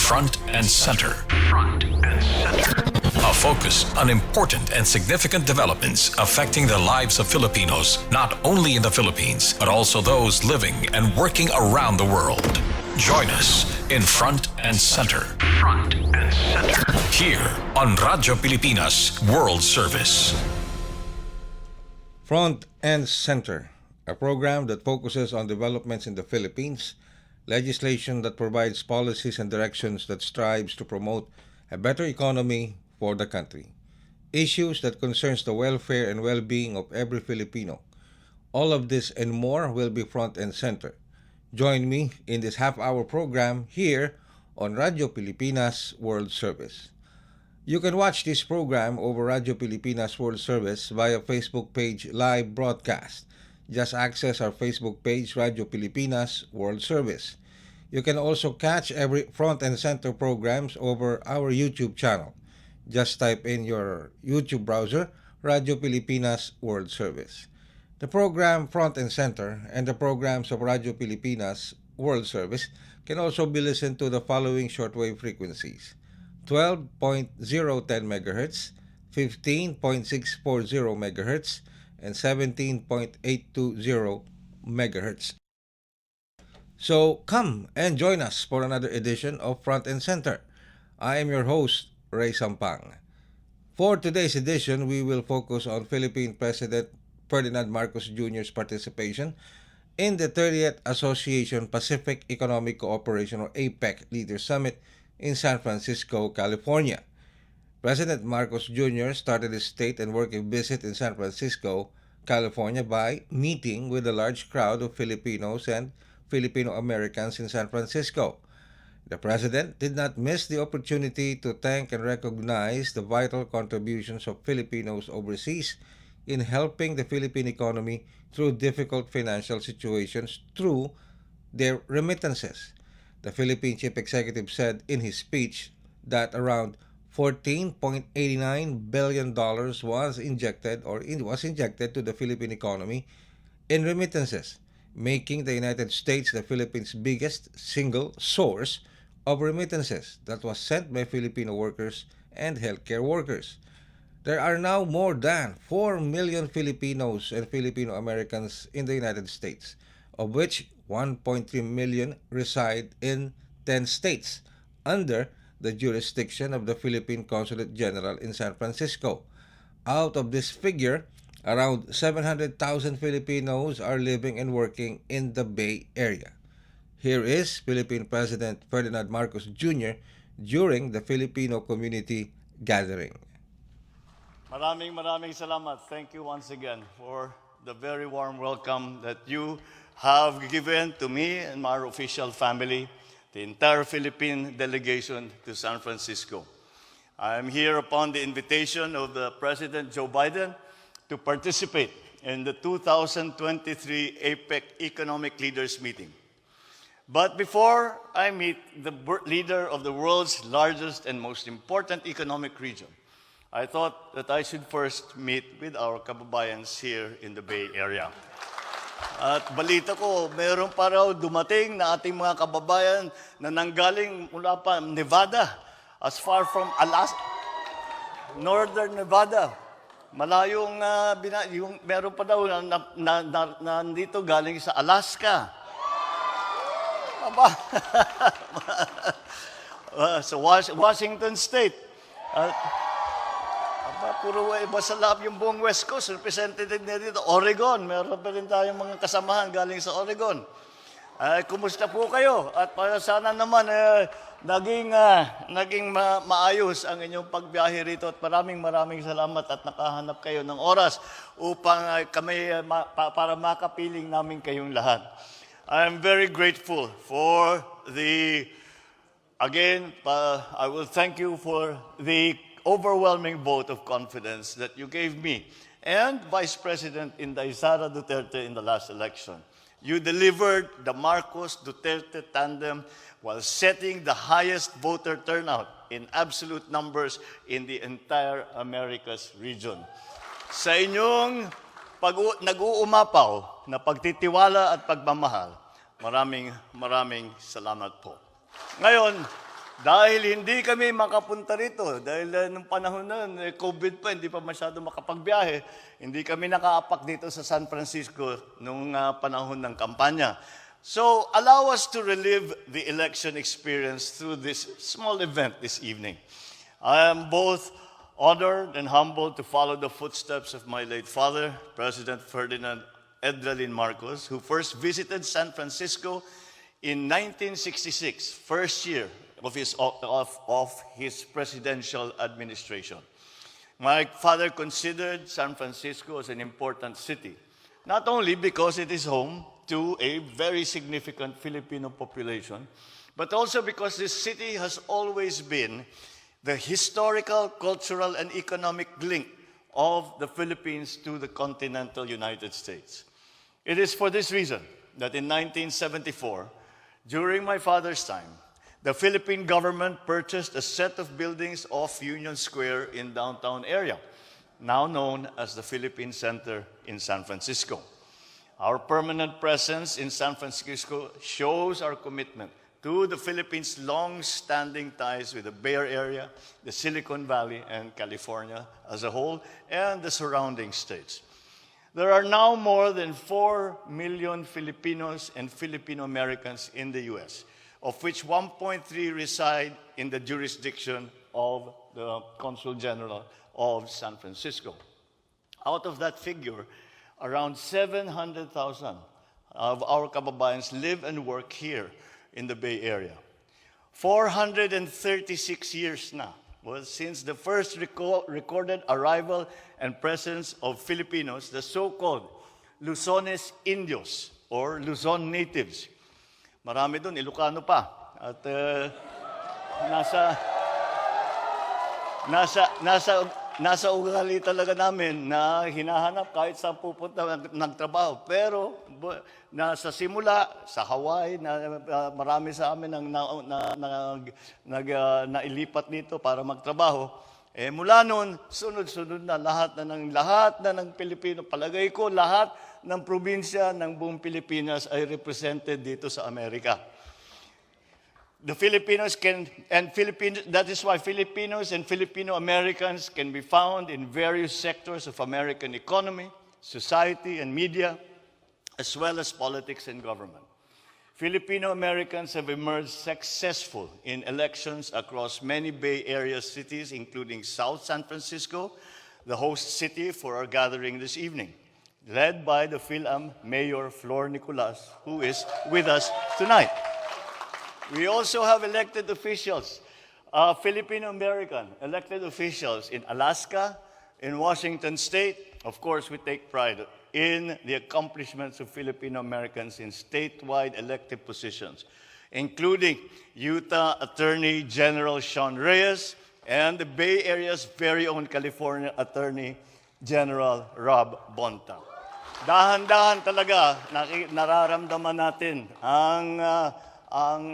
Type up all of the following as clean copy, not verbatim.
Front and Center. Front and Center. A focus on important and significant developments affecting the lives of Filipinos, not only in the Philippines, but also those living and working around the world. Join us in Front and Center. Front and Center. Here on Radyo Pilipinas World Service. Front and Center, a program that focuses on developments in the Philippines, legislation that provides policies and directions that strives to promote a better economy for the country, issues that concerns the welfare and well-being of every Filipino. All of this and more will be Front and Center. Join me in this half-hour program here on Radyo Pilipinas World Service. You can watch this program over Radyo Pilipinas World Service via Facebook page live broadcast. Just access our Facebook page, Radyo Pilipinas World Service. You can also catch every Front and Center programs over our YouTube channel. Just type in your YouTube browser, Radyo Pilipinas World Service. The program Front and Center and the programs of Radyo Pilipinas World Service can also be listened to the following shortwave frequencies: 12.010 MHz, 15.640 MHz, and 17.820 MHz. So come and join us for another edition of Front and Center. I am your host, Rey Sampang. For today's edition, we will focus on Philippine President Ferdinand Marcos Jr.'s participation in the 30th Association Pacific Economic Cooperation or APEC Leaders Summit in San Francisco, California. President Marcos Jr. started his state and working visit in San Francisco, California by meeting with a large crowd of Filipinos and Filipino Americans in San Francisco. The President did not miss the opportunity to thank and recognize the vital contributions of Filipinos overseas in helping the Philippine economy through difficult financial situations through their remittances. The Philippine Chief Executive said in his speech that around $14.89 billion was injected to the Philippine economy in remittances, making the United States the Philippines' biggest single source of remittances that was sent by Filipino workers and healthcare workers. There are now more than 4 million Filipinos and Filipino Americans in the United States, of which 1.3 million reside in 10 states under the jurisdiction of the Philippine Consulate General in San Francisco. Out of this figure, around 700,000 Filipinos are living and working in the Bay Area. Here is Philippine President Ferdinand Marcos Jr. during the Filipino Community Gathering. Maraming salamat. Thank you once again for the very warm welcome that you have given to me and my official family, the entire Philippine delegation to San Francisco. I am here upon the invitation of the President Joe Biden to participate in the 2023 APEC Economic Leaders Meeting. But before I meet the leader of the world's largest and most important economic region, I thought that I should first meet with our kababayans here in the Bay Area. At balita ko, mayroon pa raw dumating na ating mga kababayan na nanggaling mula pa Nevada, as far from Alaska, Northern Nevada. Malayong, meron pa daw nandito galing sa Alaska. Sa Washington State. Puro masalap yung buong West Coast, representative na dito. Oregon, meron pa rin tayong mga kasamahan galing sa Oregon. Kumusta po kayo? At para sana naman naging maayos ang inyong pagbiyahe rito. At maraming salamat at nakahanap kayo ng oras upang para makapiling namin kayong lahat. I am very grateful for I will thank you for the overwhelming vote of confidence that you gave me and Vice President Inday Sara Duterte in the last election. You delivered the Marcos-Duterte tandem while setting the highest voter turnout in absolute numbers in the entire Americas region. Sa inyong nag-uumapaw na pagtitiwala at pagmamahal, maraming salamat po. Ngayon, Dahil hindi kami makapunta rito, dahil nung panahon na yun, COVID pa, hindi pa masyado makapagbiyahe, hindi kami nakaapak dito sa San Francisco nung panahon ng kampanya. So, allow us to relive the election experience through this small event this evening. I am both honored and humbled to follow the footsteps of my late father, President Ferdinand Edralin Marcos, who first visited San Francisco in 1966, first year of his presidential administration. My father considered San Francisco as an important city, not only because it is home to a very significant Filipino population, but also because this city has always been the historical, cultural, and economic link of the Philippines to the continental United States. It is for this reason that in 1974, during my father's time, the Philippine government purchased a set of buildings off Union Square in downtown area, now known as the Philippine Center in San Francisco. Our permanent presence in San Francisco shows our commitment to the Philippines' long-standing ties with the Bay Area, the Silicon Valley, and California as a whole, and the surrounding states. There are now more than 4 million Filipinos and Filipino Americans in the U.S., of which 1.3 reside in the jurisdiction of the Consul General of San Francisco. Out of that figure, around 700,000 of our kababayans live and work here in the Bay Area. 436 years na was since the first recorded arrival and presence of Filipinos, the so-called Luzones Indios or Luzon natives. Marami doon, Ilocano pa. At nasa ugali talaga namin na hinahanap kahit saan pupunta nagtrabaho. Pero nasa simula, sa Hawaii, marami sa amin ang nailipat dito para magtrabaho. Mula noon, sunod-sunod na lahat na ng Pilipino. Palagay ko, lahat ng probinsya ng buong Pilipinas ay represented dito sa Amerika. The Filipinos that is why Filipinos and Filipino Americans can be found in various sectors of American economy, society, and media, as well as politics and government. Filipino Americans have emerged successful in elections across many Bay Area cities, including South San Francisco, the host city for our gathering this evening, led by the PhilAm Mayor Flor Nicolas, who is with us tonight. We also have elected officials, Filipino-American elected officials in Alaska, in Washington State. Of course, we take pride in the accomplishments of Filipino-Americans in statewide elected positions, including Utah Attorney General Sean Reyes and the Bay Area's very own California Attorney General Rob Bonta. Dahan-dahan talaga nararamdaman natin ang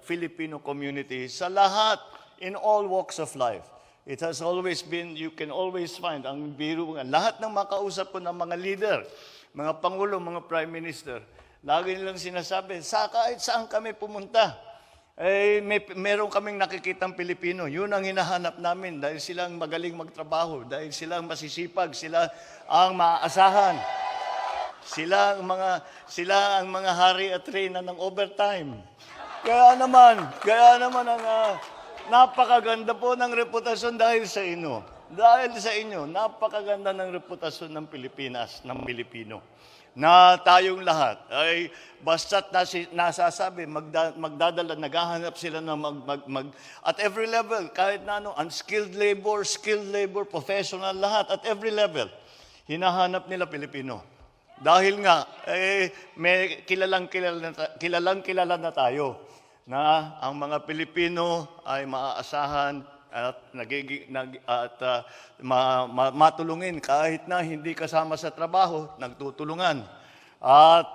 Filipino community sa lahat, in all walks of life. It has always been, you can always find, ang biro, lahat ng makausap ko ng mga leader, mga pangulo, mga prime minister, lagi nilang sinasabi, kahit saan kami pumunta, meron kaming nakikitang Pilipino. Yun ang hinahanap namin dahil silang magaling magtrabaho, dahil silang masisipag, sila ang maaasahan. Sila ang mga hari at reyna ng overtime. Kaya naman ang napakaganda po ng reputasyon dahil sa inyo. Dahil sa inyo, napakaganda ng reputasyon ng Pilipinas, ng Pilipino. Na tayong lahat ay basta't nasasabi, magdadala, naghahanap sila ng at every level, kahit na unskilled labor, skilled labor, professional, lahat, at every level, hinahanap nila Pilipino. Dahil nga, may kilalang-kilala na tayo na ang mga Pilipino ay maaasahan at matulungin kahit na hindi kasama sa trabaho, nagtutulungan at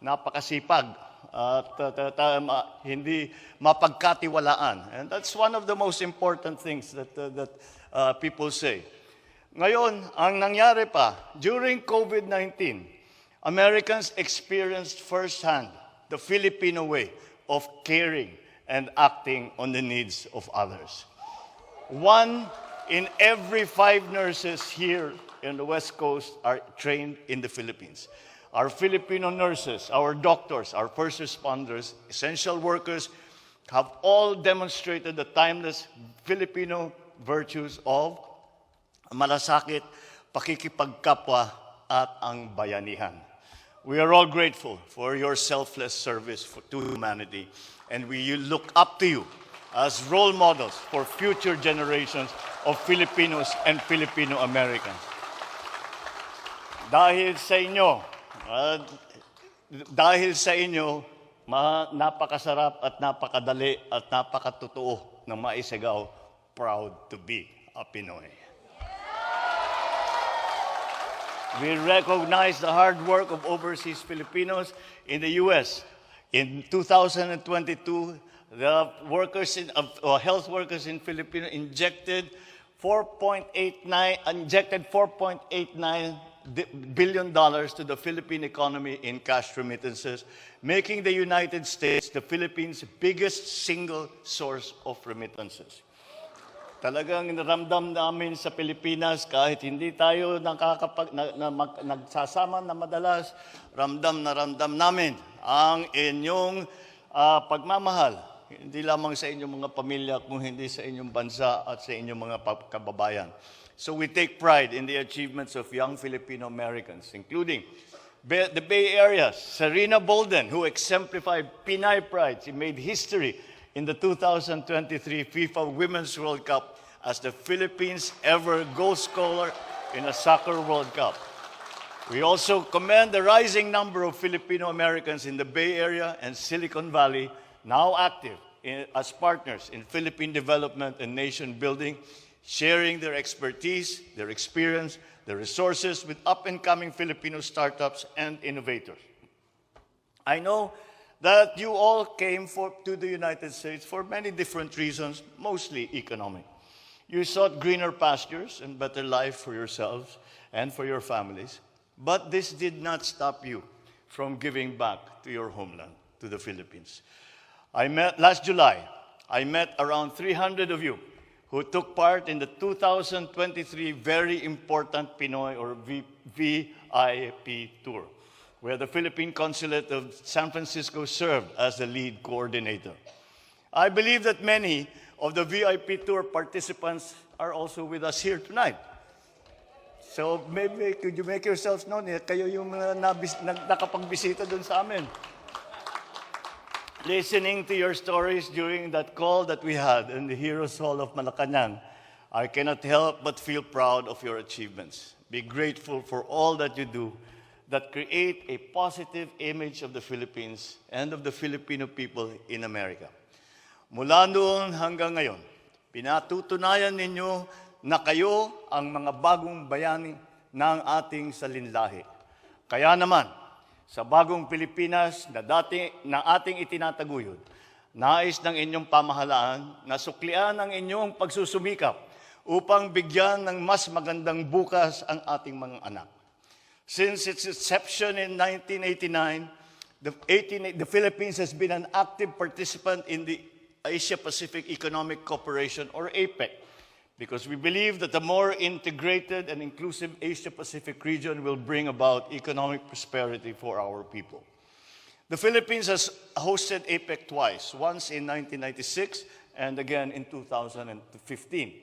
napakasipag at hindi mapagkatiwalaan. And that's one of the most important things that people say. Ngayon, ang nangyari pa, during COVID-19, Americans experienced firsthand the Filipino way of caring and acting on the needs of others. 1 in every 5 nurses here in the West Coast are trained in the Philippines. Our Filipino nurses, our doctors, our first responders, essential workers have all demonstrated the timeless Filipino virtues of malasakit, pakikipagkapwa, at ang bayanihan. We are all grateful for your selfless service to humanity, and we look up to you as role models for future generations of Filipinos and Filipino Americans. Dahil sa inyo, napakasarap at napakadali at napakatotoo na maisigaw, proud to be a Pinoy. We recognize the hard work of overseas Filipinos in the U.S. In 2022, the health workers in Philippines injected $4.89 billion to the Philippine economy in cash remittances, making the United States the Philippines' biggest single source of remittances. Talagang naramdam namin sa Pilipinas, kahit hindi tayo nagsasama na madalas, ramdam namin ang inyong pagmamahal. Hindi lamang sa inyong mga pamilya, kung hindi sa inyong bansa at sa inyong mga kababayan. So we take pride in the achievements of young Filipino Americans, including the Bay Area, Serena Bolden, who exemplified Pinay pride. She made history in the 2023 FIFA Women's World Cup as the Philippines' ever goal scorer in a soccer World Cup. We also commend the rising number of Filipino Americans in the Bay Area and Silicon Valley, now active as partners in Philippine development and nation building, sharing their expertise, their experience, their resources with up-and-coming Filipino startups and innovators. I know that you all came to the United States for many different reasons, mostly economic. You sought greener pastures and better life for yourselves and for your families, but this did not stop you from giving back to your homeland, to the Philippines. Last July, I met around 300 of you who took part in the 2023 very important Pinoy or VIP tour, where the Philippine Consulate of San Francisco served as the lead coordinator. I believe that many of the VIP tour participants are also with us here tonight. So maybe could you make yourselves known? Kayo yung nakapagbisita dun sa amin. Listening to your stories during that call that we had in the Heroes Hall of Malacanang, I cannot help but feel proud of your achievements. Be grateful for all that you do that create a positive image of the Philippines and of the Filipino people in America. Mula noon hanggang ngayon, pinatutunayan ninyo na kayo ang mga bagong bayani ng ating salinlahi. Kaya naman, sa bagong Pilipinas na ating itinataguyod, nais ng inyong pamahalaan na suklian ang inyong pagsusumikap upang bigyan ng mas magandang bukas ang ating mga anak. Since its inception in 1989, the Philippines has been an active participant in the Asia-Pacific Economic Cooperation, or APEC, because we believe that a more integrated and inclusive Asia-Pacific region will bring about economic prosperity for our people. The Philippines has hosted APEC twice, once in 1996 and again in 2015,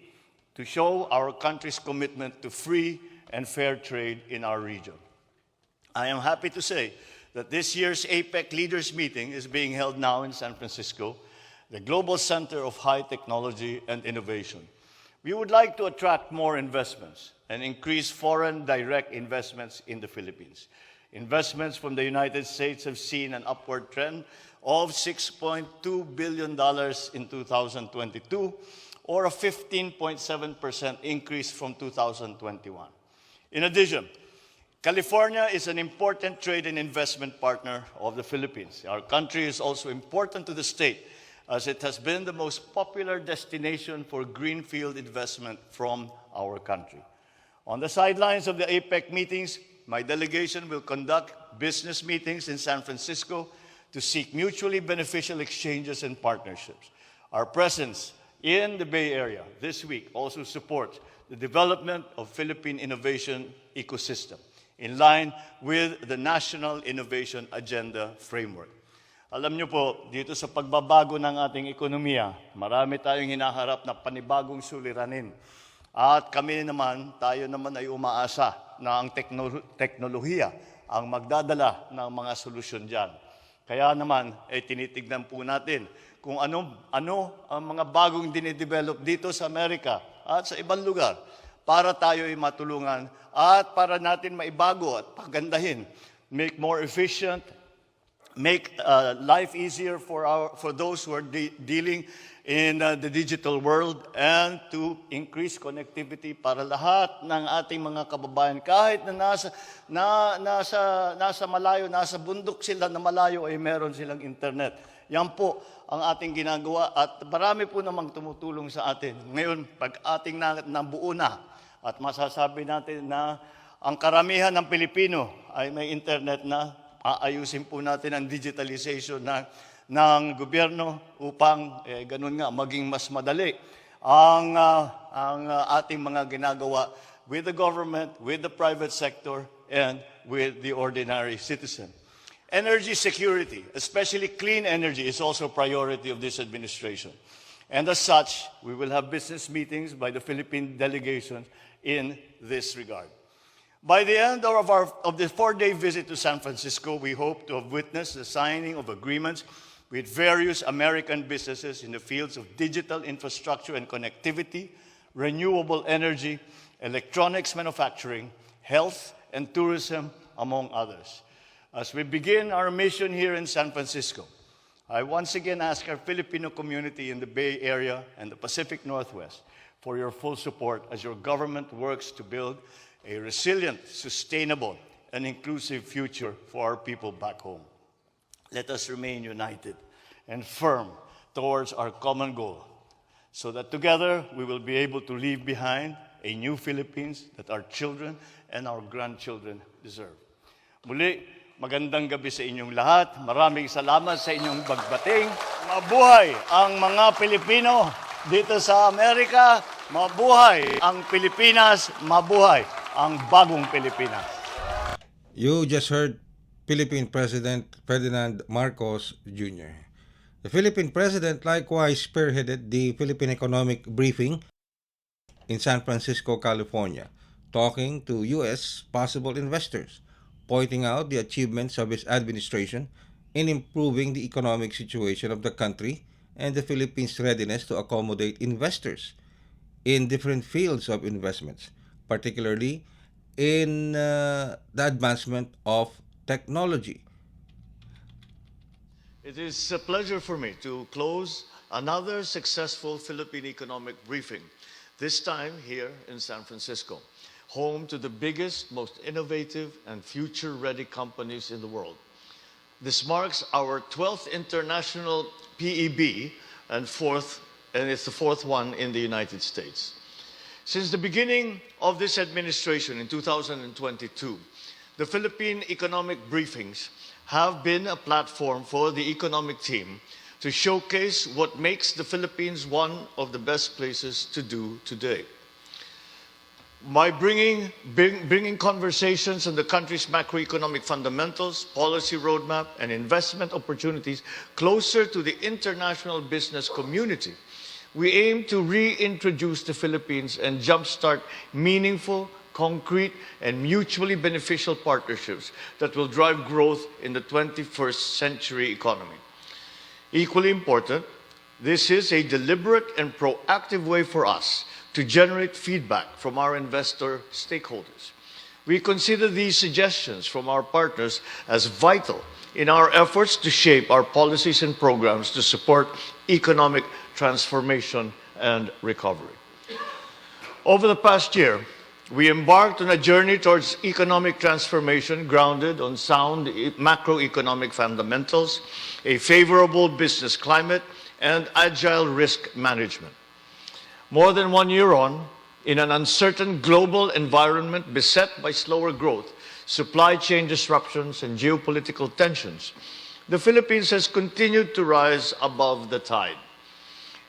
to show our country's commitment to free and fair trade in our region. I am happy to say that this year's APEC Leaders Meeting is being held now in San Francisco, the global center of high technology and innovation. We would like to attract more investments and increase foreign direct investments in the Philippines. Investments from the United States have seen an upward trend of $6.2 billion in 2022, or a 15.7% increase from 2021. In addition, California is an important trade and investment partner of the Philippines. Our country is also important to the state, as it has been the most popular destination for greenfield investment from our country. On the sidelines of the APEC meetings, my delegation will conduct business meetings in San Francisco to seek mutually beneficial exchanges and partnerships. Our presence in the Bay Area this week also supports the development of Philippine innovation ecosystem in line with the National Innovation Agenda Framework. Alam niyo po, dito sa pagbabago ng ating ekonomiya, marami tayong hinaharap na panibagong suliranin. At kami naman, tayo naman ay umaasa na ang teknolohiya ang magdadala ng mga solusyon dyan. Kaya naman, tinitignan po natin kung ano ang mga bagong dinidevelop dito sa Amerika at sa ibang lugar para tayo ay matulungan at para natin maibago at pagandahin, make more efficient, make life easier for those who are dealing in the digital world, and to increase connectivity para lahat ng ating mga kababayan kahit na nasa malayo, nasa bundok sila na malayo ay meron silang internet. Yan po ang ating ginagawa at marami po namang tumutulong sa atin. Ngayon, pag ating nabuo na at masasabi natin na ang karamihan ng Pilipino ay may internet na, aayusin po natin ang digitalization ng gobyerno upang ganun nga maging mas madali ang ating mga ginagawa with the government, with the private sector, and with the ordinary citizen. Energy security, especially clean energy, is also a priority of this administration. And as such, we will have business meetings by the Philippine delegation in this regard. By the end of the 4-day visit to San Francisco, we hope to have witnessed the signing of agreements with various American businesses in the fields of digital infrastructure and connectivity, renewable energy, electronics manufacturing, health, and tourism, among others. As we begin our mission here in San Francisco, I once again ask our Filipino community in the Bay Area and the Pacific Northwest for your full support as your government works to build a resilient, sustainable, and inclusive future for our people back home. Let us remain united and firm towards our common goal so that together we will be able to leave behind a new Philippines that our children and our grandchildren deserve. Muli, magandang gabi sa inyong lahat. Maraming salamat sa inyong pagbating. Mabuhay ang mga Pilipino dito sa Amerika. Mabuhay ang Pilipinas. Mabuhay ang bagong Pilipinas. You just heard Philippine President Ferdinand Marcos Jr. The Philippine President likewise spearheaded the Philippine Economic Briefing in San Francisco, California, talking to U.S. possible investors, pointing out the achievements of his administration in improving the economic situation of the country and the Philippines' readiness to accommodate investors in different fields of investments, particularly in the advancement of technology. It is a pleasure for me to close another successful Philippine economic briefing, this time here in San Francisco, home to the biggest, most innovative, and future-ready companies in the world. This marks our 12th international PEB and it's the fourth one in the United States. Since the beginning of this administration in 2022, the Philippine economic briefings have been a platform for the economic team to showcase what makes the Philippines one of the best places to do today. By bringing conversations on the country's macroeconomic fundamentals, policy roadmap, and investment opportunities closer to the international business community, we aim to reintroduce the Philippines and jumpstart meaningful, concrete, and mutually beneficial partnerships that will drive growth in the 21st century economy. Equally important, this is a deliberate and proactive way for us to generate feedback from our investor stakeholders. We consider these suggestions from our partners as vital in our efforts to shape our policies and programs to support economic transformation and recovery. Over the past year, we embarked on a journey towards economic transformation grounded on sound macroeconomic fundamentals, a favorable business climate, and agile risk management. More than 1 year on, in an uncertain global environment beset by slower growth, supply chain disruptions, and geopolitical tensions, the Philippines has continued to rise above the tide.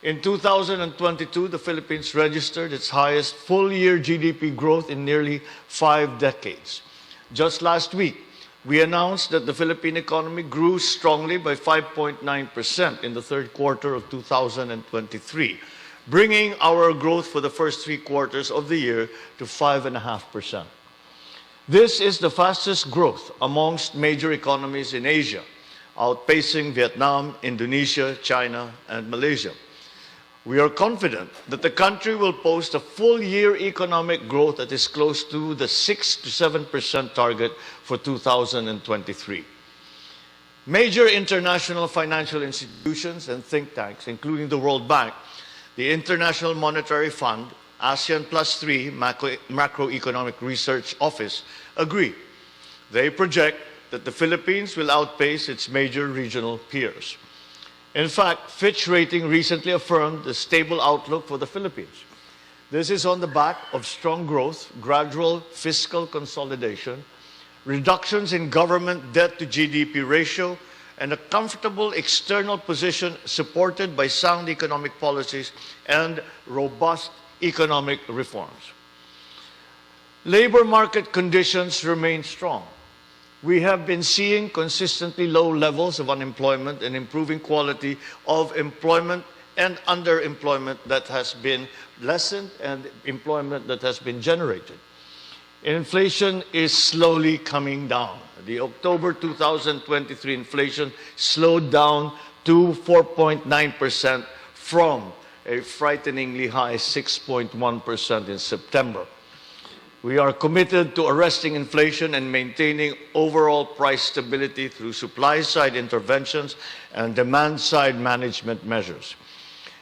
In 2022, the Philippines registered its highest full-year GDP growth in nearly 5 decades. Just last week, we announced that the Philippine economy grew strongly by 5.9% in the third quarter of 2023, bringing our growth for the first 3 quarters of the year to 5.5%. This is the fastest growth amongst major economies in Asia, outpacing Vietnam, Indonesia, China, and Malaysia. We are confident that the country will post a full-year economic growth that is close to the 6 to 7% target for 2023. Major international financial institutions and think tanks, including the World Bank, the International Monetary Fund, ASEAN Plus 3 Macroeconomic Research Office agree. They project that the Philippines will outpace its major regional peers. In fact, Fitch Rating recently affirmed the stable outlook for the Philippines. This is on the back of strong growth, gradual fiscal consolidation, reductions in government debt to GDP ratio, and a comfortable external position supported by sound economic policies and robust economic reforms. Labor market conditions remain strong. We have been seeing consistently low levels of unemployment and improving quality of employment and underemployment that has been lessened and employment that has been generated. Inflation is slowly coming down. The October 2023 inflation slowed down to 4.9% from a frighteningly high 6.1% in September. We are committed to arresting inflation and maintaining overall price stability through supply-side interventions and demand-side management measures.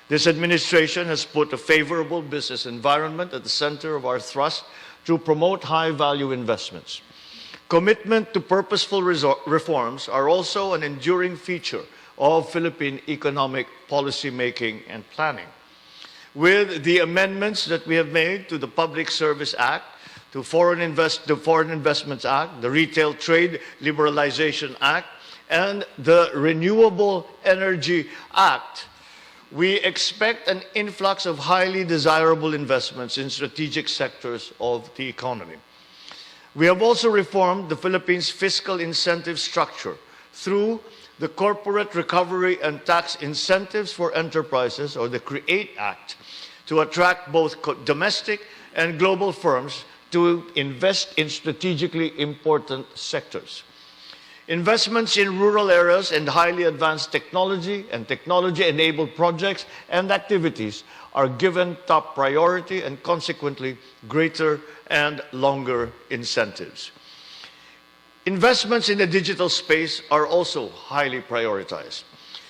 This administration has put a favorable business environment at the center of our thrust to promote high-value investments. Commitment to purposeful reforms are also an enduring feature of Philippine economic policy making and planning. With the amendments that we have made to the Public Service Act, to the Foreign Investments Act, the Retail Trade Liberalization Act, and the Renewable Energy Act, we expect an influx of highly desirable investments in strategic sectors of the economy. We have also reformed the Philippines' fiscal incentive structure through the Corporate Recovery and Tax Incentives for Enterprises, or the CREATE Act, to attract both domestic and global firms to invest in strategically important sectors. Investments in rural areas and highly advanced technology and technology-enabled projects and activities are given top priority and consequently greater and longer incentives. Investments in the digital space are also highly prioritized.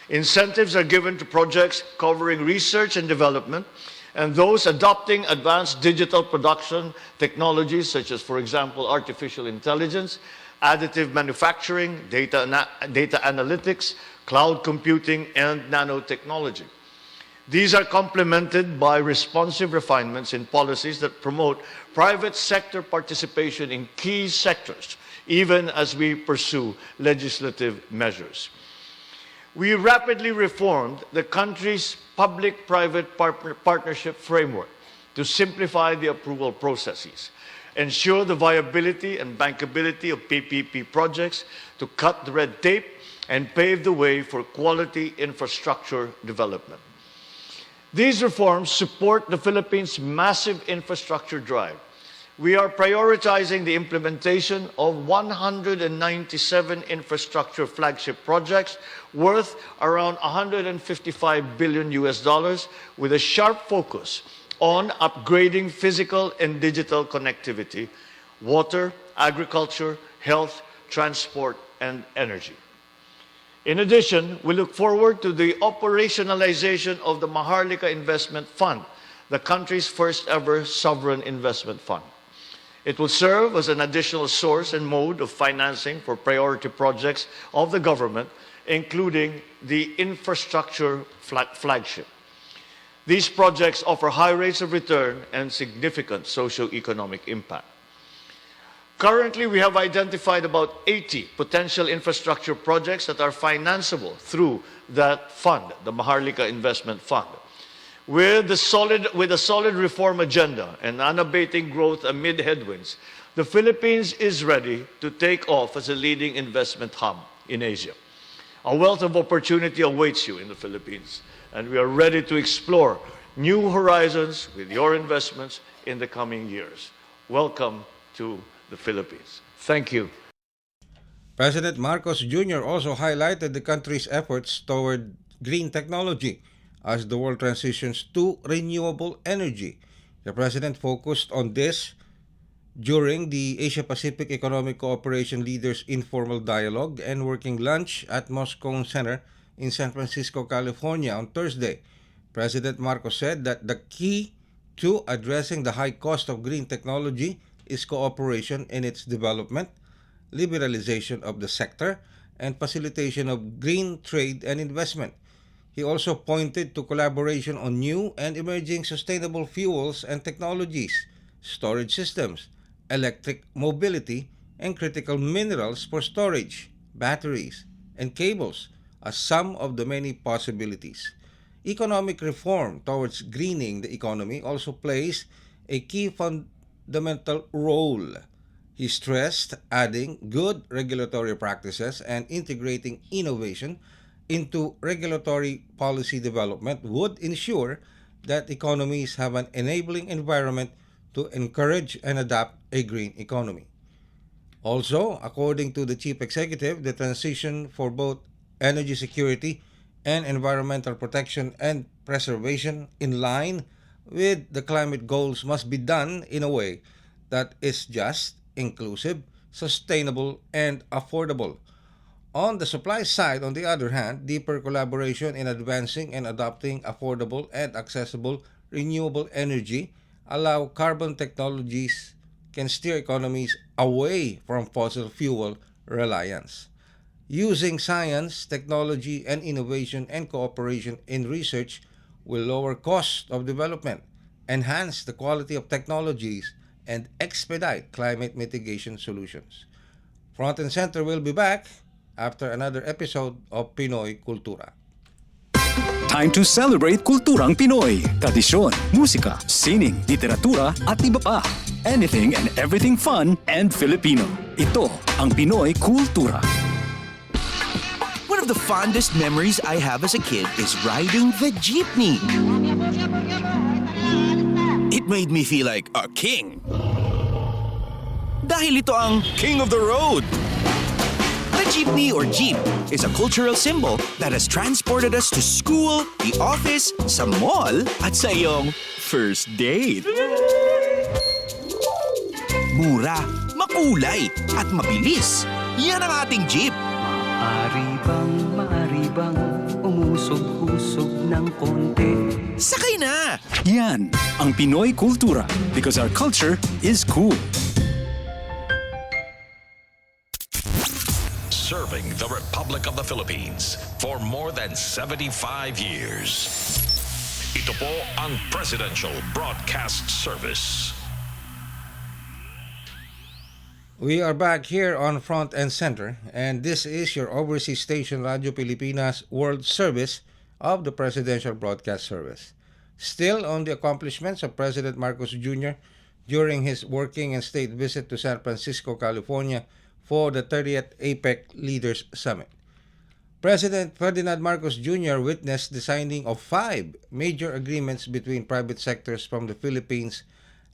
Incentives are given to projects covering research and development, and those adopting advanced digital production technologies such as, for example, artificial intelligence, additive manufacturing, data analytics, cloud computing, and nanotechnology. These are complemented by responsive refinements in policies that promote private sector participation in key sectors, even as we pursue legislative measures. We rapidly reformed the country's public-private partnership framework to simplify the approval processes, ensure the viability and bankability of PPP projects, to cut the red tape, and pave the way for quality infrastructure development. These reforms support the Philippines' massive infrastructure drive. We are prioritizing the implementation of 197 infrastructure flagship projects worth around $155 billion with a sharp focus on upgrading physical and digital connectivity, water, agriculture, health, transport, and energy. In addition, we look forward to the operationalization of the Maharlika Investment Fund, the country's first ever sovereign investment fund. It will serve as an additional source and mode of financing for priority projects of the government, including the infrastructure flagship. These projects offer high rates of return and significant socio-economic impact. Currently, we have identified about 80 potential infrastructure projects that are financeable through that fund, the Maharlika Investment Fund. With a solid reform agenda and unabating growth amid headwinds, the Philippines is ready to take off as a leading investment hub in Asia. A wealth of opportunity awaits you in the Philippines, and we are ready to explore new horizons with your investments in the coming years. Welcome to the Philippines. Thank you. President Marcos Jr. also highlighted the country's efforts toward green technology as the world transitions to renewable energy. The president focused on this during the Asia-Pacific Economic Cooperation Leaders Informal Dialogue and Working Lunch at Moscone Center in San Francisco, California on Thursday. President Marcos said that the key to addressing the high cost of green technology is cooperation in its development, liberalization of the sector, and facilitation of green trade and investment. He also pointed to collaboration on new and emerging sustainable fuels and technologies, storage systems, electric mobility, and critical minerals for storage, batteries, and cables as some of the many possibilities. Economic reform towards greening the economy also plays a key fundamental role. He stressed adding good regulatory practices and integrating innovation into regulatory policy development would ensure that economies have an enabling environment to encourage and adopt a green economy. Also, according to the chief executive, the transition for both energy security and environmental protection and preservation in line with the climate goals must be done in a way that is just, inclusive, sustainable, and affordable. On the supply side, on the other hand, deeper collaboration in advancing and adopting affordable and accessible renewable energy allow carbon technologies can steer economies away from fossil fuel reliance. Using science, technology, and innovation and cooperation in research will lower cost of development, enhance the quality of technologies, and expedite climate mitigation solutions. Front and Center will be back after another episode of Pinoy Kultura. Time to celebrate kulturang Pinoy. Tradisyon, musika, sining, literatura at iba pa. Anything and everything fun and Filipino. Ito ang Pinoy Kultura. One of the fondest memories I have as a kid is riding the jeepney. It made me feel like a king. Dahil ito ang King of the Road. The jeepney or jeep is a cultural symbol that has transported us to school, the office, sa mall, at sa iyong first date. Mura, makulay, at mabilis. Yan ang ating jeep. Maaari bang umusog-usog ng konti? Sakay na! Yan ang Pinoy Kultura because our culture is cool. Serving the Republic of the Philippines for more than 75 years. Ito po ang Presidential Broadcast Service. We are back here on Front and Center, and this is your overseas station Radio Pilipinas World Service of the Presidential Broadcast Service. Still on the accomplishments of President Marcos Jr. during his working and state visit to San Francisco, California for the 30th APEC Leaders Summit. President Ferdinand Marcos Jr. witnessed the signing of 5 major agreements between private sectors from the Philippines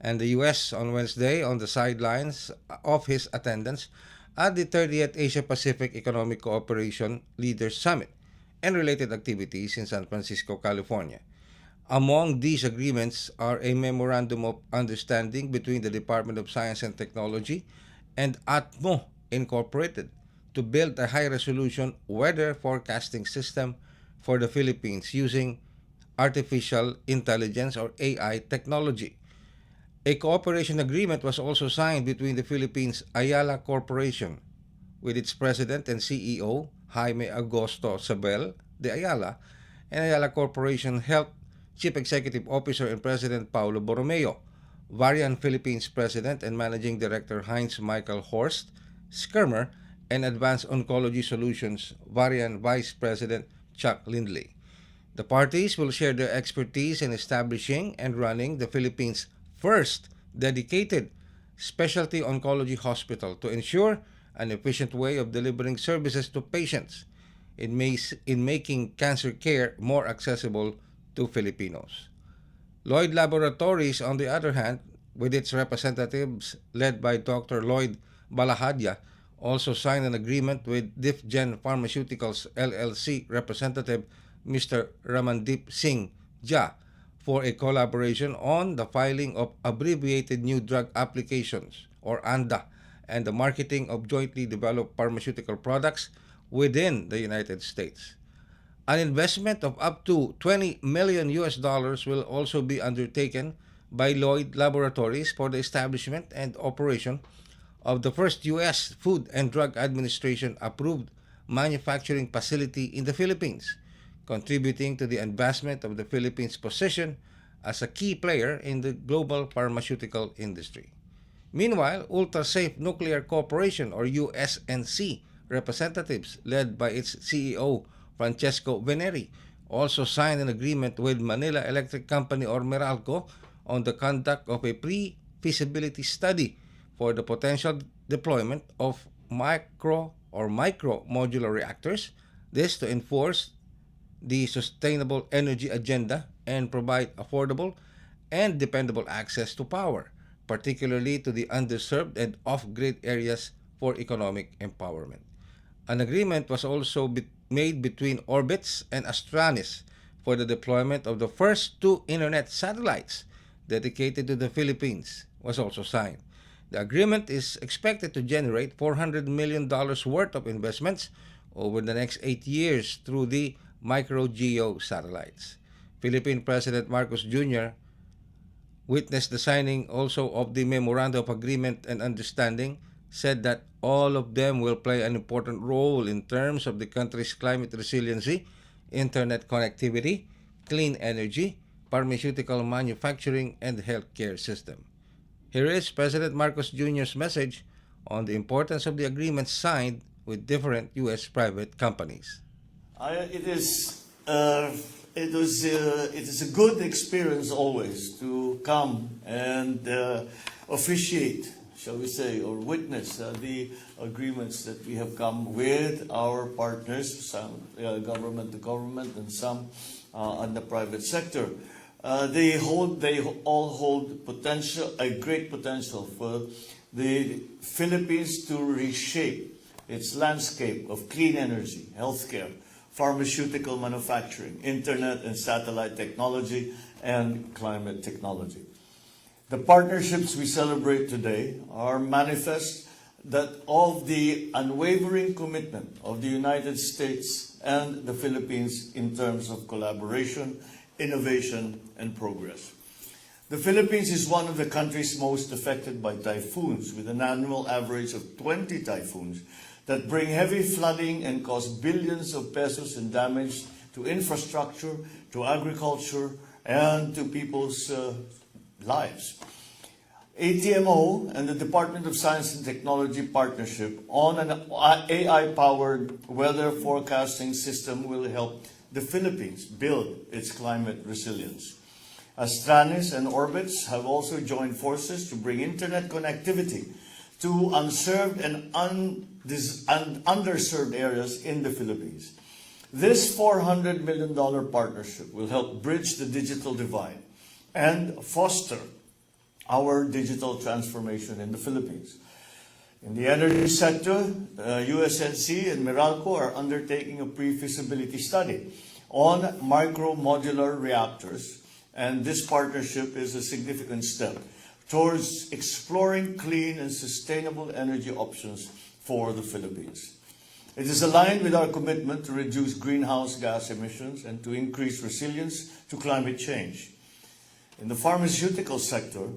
and the U.S. on Wednesday on the sidelines of his attendance at the 30th Asia-Pacific Economic Cooperation Leaders Summit and related activities in San Francisco, California. Among these agreements are a Memorandum of Understanding between the Department of Science and Technology and ATMO Incorporated to build a high-resolution weather forecasting system for the Philippines using artificial intelligence or AI technology. A cooperation agreement was also signed between the Philippines Ayala Corporation with its president and CEO Jaime Agosto Sabel de Ayala and Ayala Corporation Health Chief Executive Officer and President Paulo Borromeo, Varian Philippines President and Managing Director Heinz Michael Horst Skirmer, and Advanced Oncology Solutions Varian Vice President Chuck Lindley. The parties will share their expertise in establishing and running the Philippines' first dedicated specialty oncology hospital to ensure an efficient way of delivering services to patients in making cancer care more accessible to Filipinos. Lloyd Laboratories, on the other hand, with its representatives led by Dr. Lloyd Balahadya, also signed an agreement with Difgen Pharmaceuticals LLC representative Mr. Ramandeep Singh Jha for a collaboration on the filing of abbreviated new drug applications, or ANDA, and the marketing of jointly developed pharmaceutical products within the United States. An investment of up to $20 million will also be undertaken by Lloyd Laboratories for the establishment and operation of the first U.S. Food and Drug Administration approved manufacturing facility in the Philippines, contributing to the advancement of the Philippines' position as a key player in the global pharmaceutical industry. Meanwhile, Ultra Safe Nuclear Corporation, or USNC, representatives led by its CEO Francesco Veneri also signed an agreement with Manila Electric Company, or Meralco, on the conduct of a pre-feasibility study for the potential deployment of micro modular reactors, this to enforce the sustainable energy agenda and provide affordable and dependable access to power, particularly to the underserved and off-grid areas for economic empowerment. An agreement was also made between Orbitz and Astranis for the deployment of the first two internet satellites dedicated to the Philippines was also signed. The agreement is expected to generate $400 million worth of investments over the next 8 years through the micro-geo satellites. Philippine President Marcos Jr. witnessed the signing also of the Memorandum of Agreement and Understanding, said that all of them will play an important role in terms of the country's climate resiliency, internet connectivity, clean energy, pharmaceutical manufacturing, and healthcare system. Here is President Marcos Jr.'s message on the importance of the agreements signed with different U.S. private companies. It is a good experience always to come and officiate, shall we say, or witness the agreements that we have come with our partners, some government to government and some on the private sector. They all hold a great potential for the Philippines to reshape its landscape of clean energy, healthcare, pharmaceutical manufacturing, internet and satellite technology, and climate technology. The partnerships we celebrate today are manifest of the unwavering commitment of the United States and the Philippines in terms of collaboration, innovation, and progress. The Philippines is one of the countries most affected by typhoons, with an annual average of 20 typhoons that bring heavy flooding and cause billions of pesos in damage to infrastructure, to agriculture, and to people's lives. ATMO and the Department of Science and Technology partnership on an AI-powered weather forecasting system will help the Philippines build its climate resilience. Astranis and Orbitz have also joined forces to bring internet connectivity to unserved and underserved areas in the Philippines. This $400 million partnership will help bridge the digital divide and foster our digital transformation in the Philippines. In the energy sector, USNC and Meralco are undertaking a pre-feasibility study on micro-modular reactors, and this partnership is a significant step towards exploring clean and sustainable energy options for the Philippines. It is aligned with our commitment to reduce greenhouse gas emissions and to increase resilience to climate change. In the pharmaceutical sector,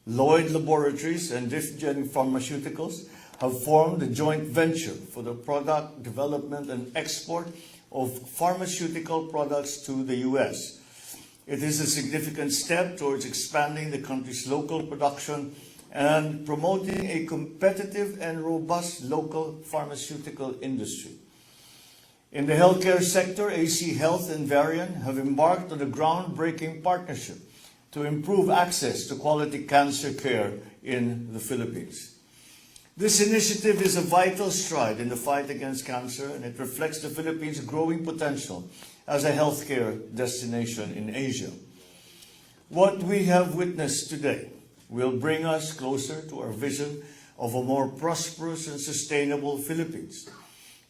Lloyd Laboratories and Difgen Pharmaceuticals have formed a joint venture for the product development and export of pharmaceutical products to the U.S. It is a significant step towards expanding the country's local production and promoting a competitive and robust local pharmaceutical industry. In the healthcare sector, AC Health and Varian have embarked on a groundbreaking partnership to improve access to quality cancer care in the Philippines. This initiative is a vital stride in the fight against cancer, and it reflects the Philippines' growing potential as a healthcare destination in Asia. What we have witnessed today will bring us closer to our vision of a more prosperous and sustainable Philippines.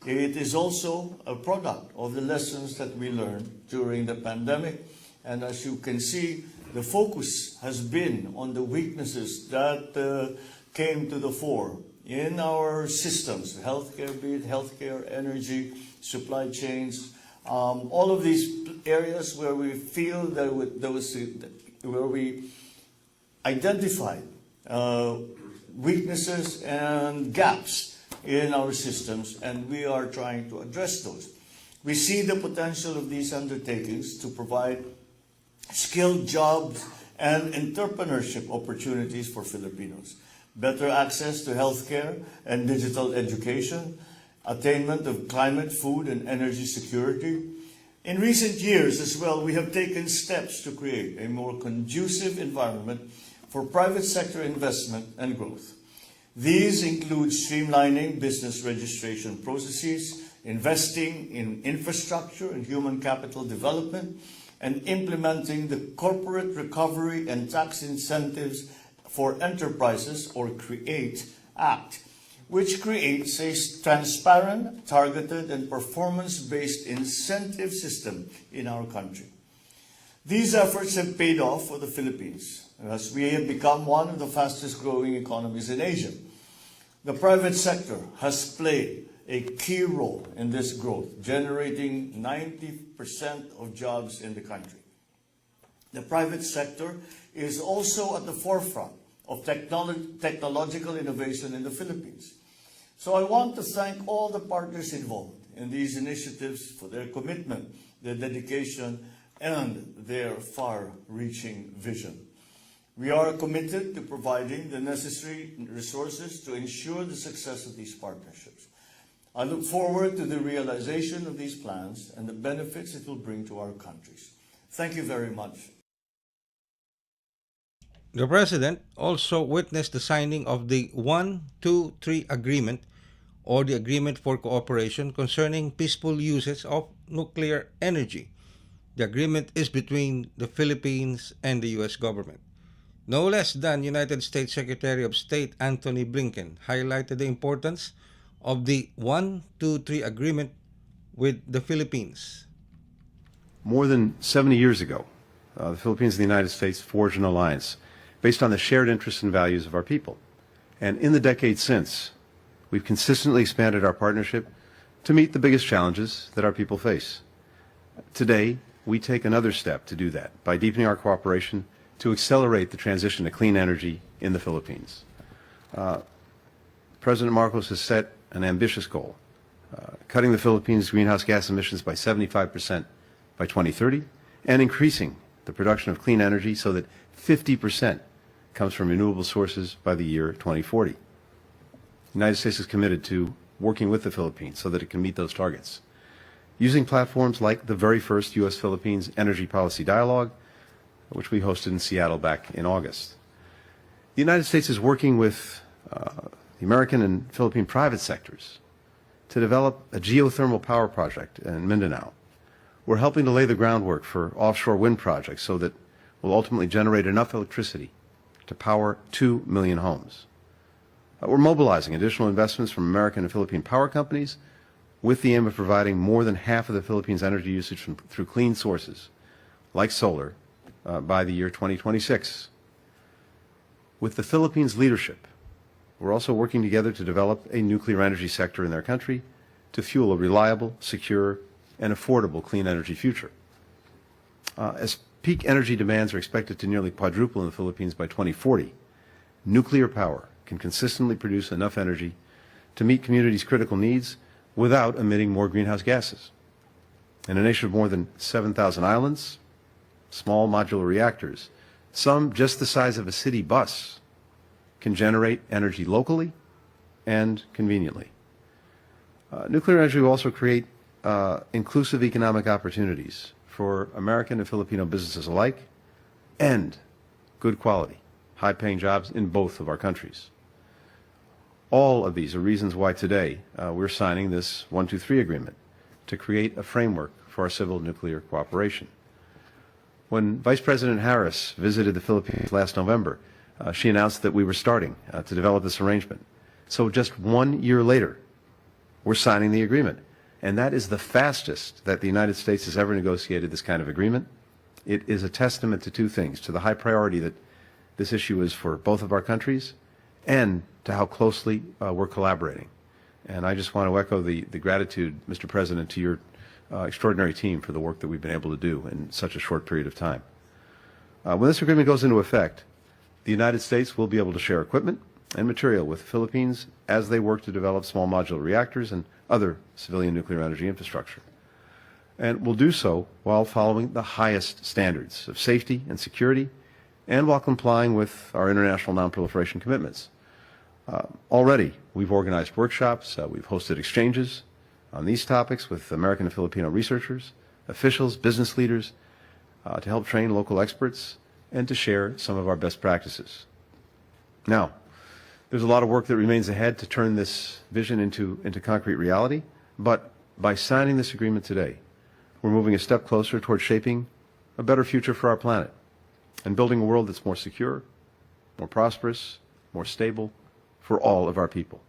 It is also a product of the lessons that we learned during the pandemic, and as you can see, the focus has been on the weaknesses that came to the fore in our systems, healthcare, be it healthcare, energy, supply chains, all of these areas where we feel that where we identified weaknesses and gaps in our systems, and we are trying to address those. We see the potential of these undertakings to provide skilled jobs and entrepreneurship opportunities for Filipinos, better access to healthcare and digital education, attainment of climate, food, and energy security. In recent years as well, we have taken steps to create a more conducive environment for private sector investment and growth. These include streamlining business registration processes, investing in infrastructure and human capital development, and implementing the Corporate Recovery and Tax Incentives for Enterprises, or CREATE Act, which creates a transparent, targeted, and performance-based incentive system in our country. These efforts have paid off for the Philippines, as we have become one of the fastest-growing economies in Asia. The private sector has played a key role in this growth, generating 90% of jobs in the country. The private sector is also at the forefront of technological innovation in the Philippines. So I want to thank all the partners involved in these initiatives for their commitment, their dedication, and their far-reaching vision. We are committed to providing the necessary resources to ensure the success of these partnerships. I look forward to the realization of these plans and the benefits it will bring to our countries. Thank you very much. The President also witnessed the signing of the 1-2-3 Agreement, or the Agreement for Cooperation concerning peaceful uses of nuclear energy. The agreement is between the Philippines and the U.S. government. No less than United States Secretary of State Antony Blinken highlighted the importance of the 1-2-3 Agreement with the Philippines. More than 70 years ago, the Philippines and the United States forged an alliance based on the shared interests and values of our people. And in the decades since, we've consistently expanded our partnership to meet the biggest challenges that our people face. Today, we take another step to do that by deepening our cooperation to accelerate the transition to clean energy in the Philippines. President Marcos has set an ambitious goal, cutting the Philippines' greenhouse gas emissions by 75% by 2030, and increasing the production of clean energy so that 50% comes from renewable sources by the year 2040. The United States is committed to working with the Philippines so that it can meet those targets, using platforms like the very first U.S.-Philippines Energy Policy Dialogue, which we hosted in Seattle back in August. The United States is working with the American and Philippine private sectors to develop a geothermal power project in Mindanao. We're helping to lay the groundwork for offshore wind projects so that we'll ultimately generate enough electricity to power 2 million homes. We're mobilizing additional investments from American and Philippine power companies with the aim of providing more than half of the Philippines' energy usage through clean sources, like solar, by the year 2026. With the Philippines' leadership, we're also working together to develop a nuclear energy sector in their country to fuel a reliable, secure, and affordable clean energy future. As peak energy demands are expected to nearly quadruple in the Philippines by 2040, nuclear power can consistently produce enough energy to meet communities' critical needs without emitting more greenhouse gases. In a nation of more than 7,000 islands, small modular reactors, some just the size of a city bus, can generate energy locally and conveniently. Nuclear energy will also create inclusive economic opportunities for American and Filipino businesses alike, and good quality, high-paying jobs in both of our countries. All of these are reasons why today we're signing this 123 agreement to create a framework for our civil nuclear cooperation. When Vice President Harris visited the Philippines last November, she announced that we were starting to develop this arrangement. So just 1 year later, we're signing the agreement. And that is the fastest that the United States has ever negotiated this kind of agreement. It is a testament to two things: to the high priority that this issue is for both of our countries, and to how closely we're collaborating. And I just want to echo the gratitude, Mr. President, to your extraordinary team for the work that we've been able to do in such a short period of time. When this agreement goes into effect, the United States will be able to share equipment and material with the Philippines as they work to develop small modular reactors and other civilian nuclear energy infrastructure. And will do so while following the highest standards of safety and security, and while complying with our international non-proliferation commitments. Already, we've organized workshops, we've hosted exchanges on these topics with American and Filipino researchers, officials, business leaders, to help train local experts and to share some of our best practices. Now, there's a lot of work that remains ahead to turn this vision into concrete reality, but by signing this agreement today, we're moving a step closer toward shaping a better future for our planet and building a world that's more secure, more prosperous, more stable for all of our people.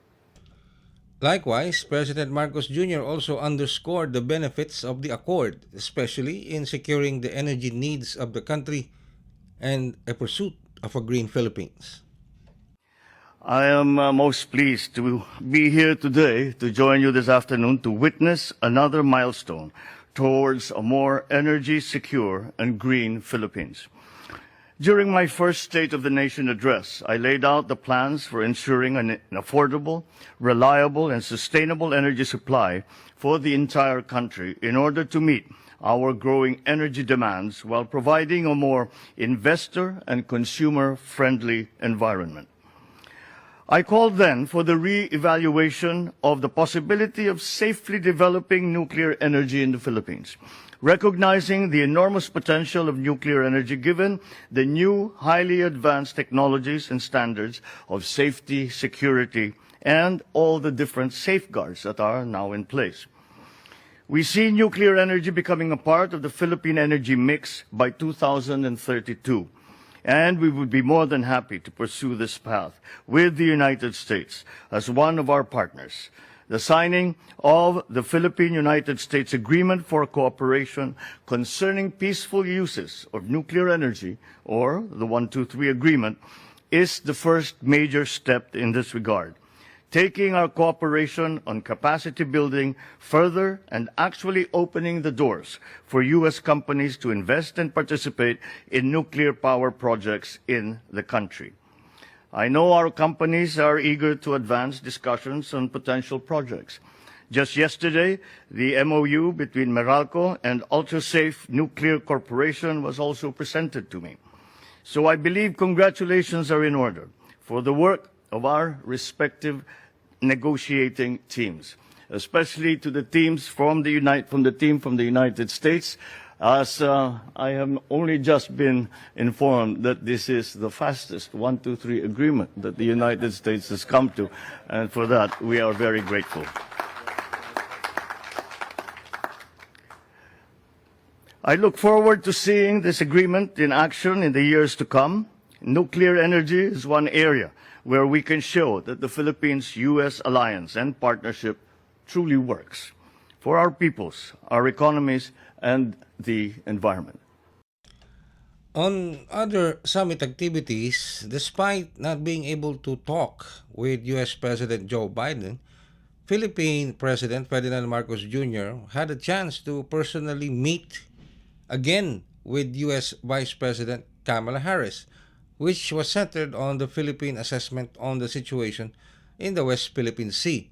Likewise, President Marcos Jr. also underscored the benefits of the accord, especially in securing the energy needs of the country and a pursuit of a green Philippines. I am most pleased to be here today to join you this afternoon to witness another milestone towards a more energy secure and green Philippines. During my first State of the Nation address, I laid out the plans for ensuring an affordable, reliable, and sustainable energy supply for the entire country in order to meet our growing energy demands while providing a more investor and consumer-friendly environment. I called then for the re-evaluation of the possibility of safely developing nuclear energy in the Philippines, recognizing the enormous potential of nuclear energy given the new highly advanced technologies and standards of safety, security, and all the different safeguards that are now in place. We see nuclear energy becoming a part of the Philippine energy mix by 2032. And we would be more than happy to pursue this path with the United States as one of our partners. The signing of the Philippine-United States Agreement for Cooperation concerning peaceful uses of nuclear energy, or the 123 Agreement, is the first major step in this regard, taking our cooperation on capacity building further and actually opening the doors for U.S. companies to invest and participate in nuclear power projects in the country. I know our companies are eager to advance discussions on potential projects. Just yesterday, the MOU between Meralco and Ultrasafe Nuclear Corporation was also presented to me. So I believe congratulations are in order for the work of our respective negotiating teams, especially to the teams from the United States, as I have only just been informed that this is the fastest 123 agreement that the United States has come to, and for that we are very grateful. I look forward to seeing this agreement in action in the years to come. Nuclear energy is one area where we can show that the Philippines-U.S. alliance and partnership truly works for our peoples, our economies, and the environment. On other summit activities, despite not being able to talk with U.S. President Joe Biden, Philippine President Ferdinand Marcos Jr. had a chance to personally meet again with U.S. Vice President Kamala Harris, which was centered on the Philippine assessment on the situation in the West Philippine Sea,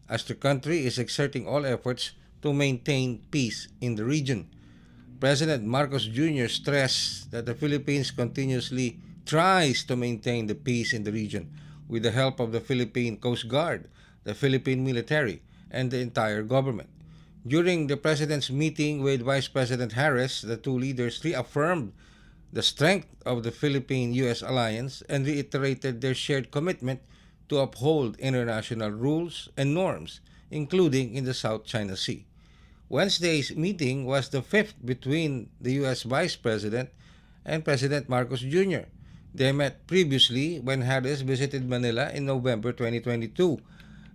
as the country is exerting all efforts to maintain peace in the region. President Marcos Jr. stressed that the Philippines continuously tries to maintain the peace in the region with the help of the Philippine Coast Guard, the Philippine military, and the entire government. During the President's meeting with Vice President Harris, the two leaders reaffirmed the strength of the Philippine-U.S. alliance and reiterated their shared commitment to uphold international rules and norms, including in the South China Sea. Wednesday's meeting was the fifth between the U.S. Vice President and President Marcos Jr. They met previously when Harris visited Manila in November 2022.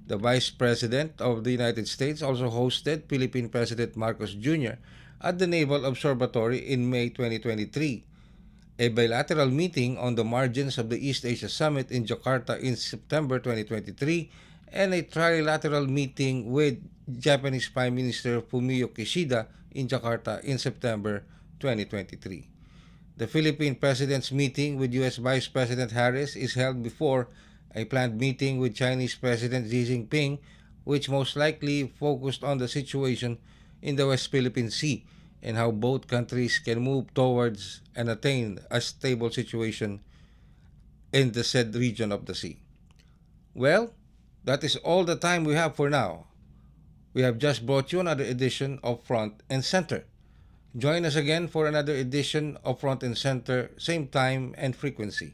The Vice President of the United States also hosted Philippine President Marcos Jr. at the Naval Observatory in May 2023. A bilateral meeting on the margins of the East Asia Summit in Jakarta in September 2023, and a trilateral meeting with Japanese Prime Minister Fumio Kishida in Jakarta in September 2023. The Philippine President's meeting with U.S. Vice President Harris is held before a planned meeting with Chinese President Xi Jinping, which most likely focused on the situation in the West Philippine Sea and how both countries can move towards and attain a stable situation in the said region of the sea. Well, that is all the time we have for now. We have just brought you another edition of Front and Center. Join us again for another edition of Front and Center, same time and frequency.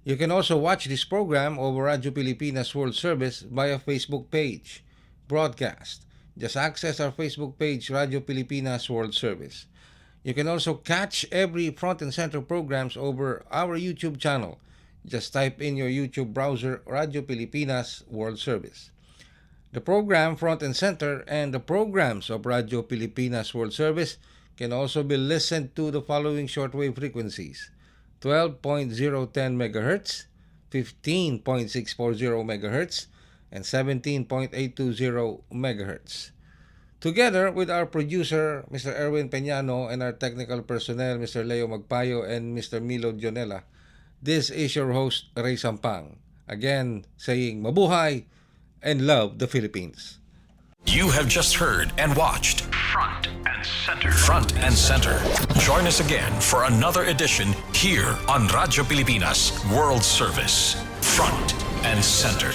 You can also watch this program over Radyo Pilipinas World Service via Facebook page, broadcast. Just access our Facebook page, Radyo Pilipinas World Service. You can also catch every Front and Center programs over our YouTube channel. Just type in your YouTube browser, Radyo Pilipinas World Service. The program Front and Center and the programs of Radyo Pilipinas World Service can also be listened to the following shortwave frequencies: 12.010 MHz, 15.640 MHz, and 17.820 MHz. Together with our producer, Mr. Erwin Peñano, and our technical personnel, Mr. Leo Magpayo and Mr. Milo Dionela, this is your host, Rey Sampang. Again, saying mabuhay and love the Philippines. You have just heard and watched Front and Center. Front and Center. Join us again for another edition here on Radyo Pilipinas World Service. Front and Center.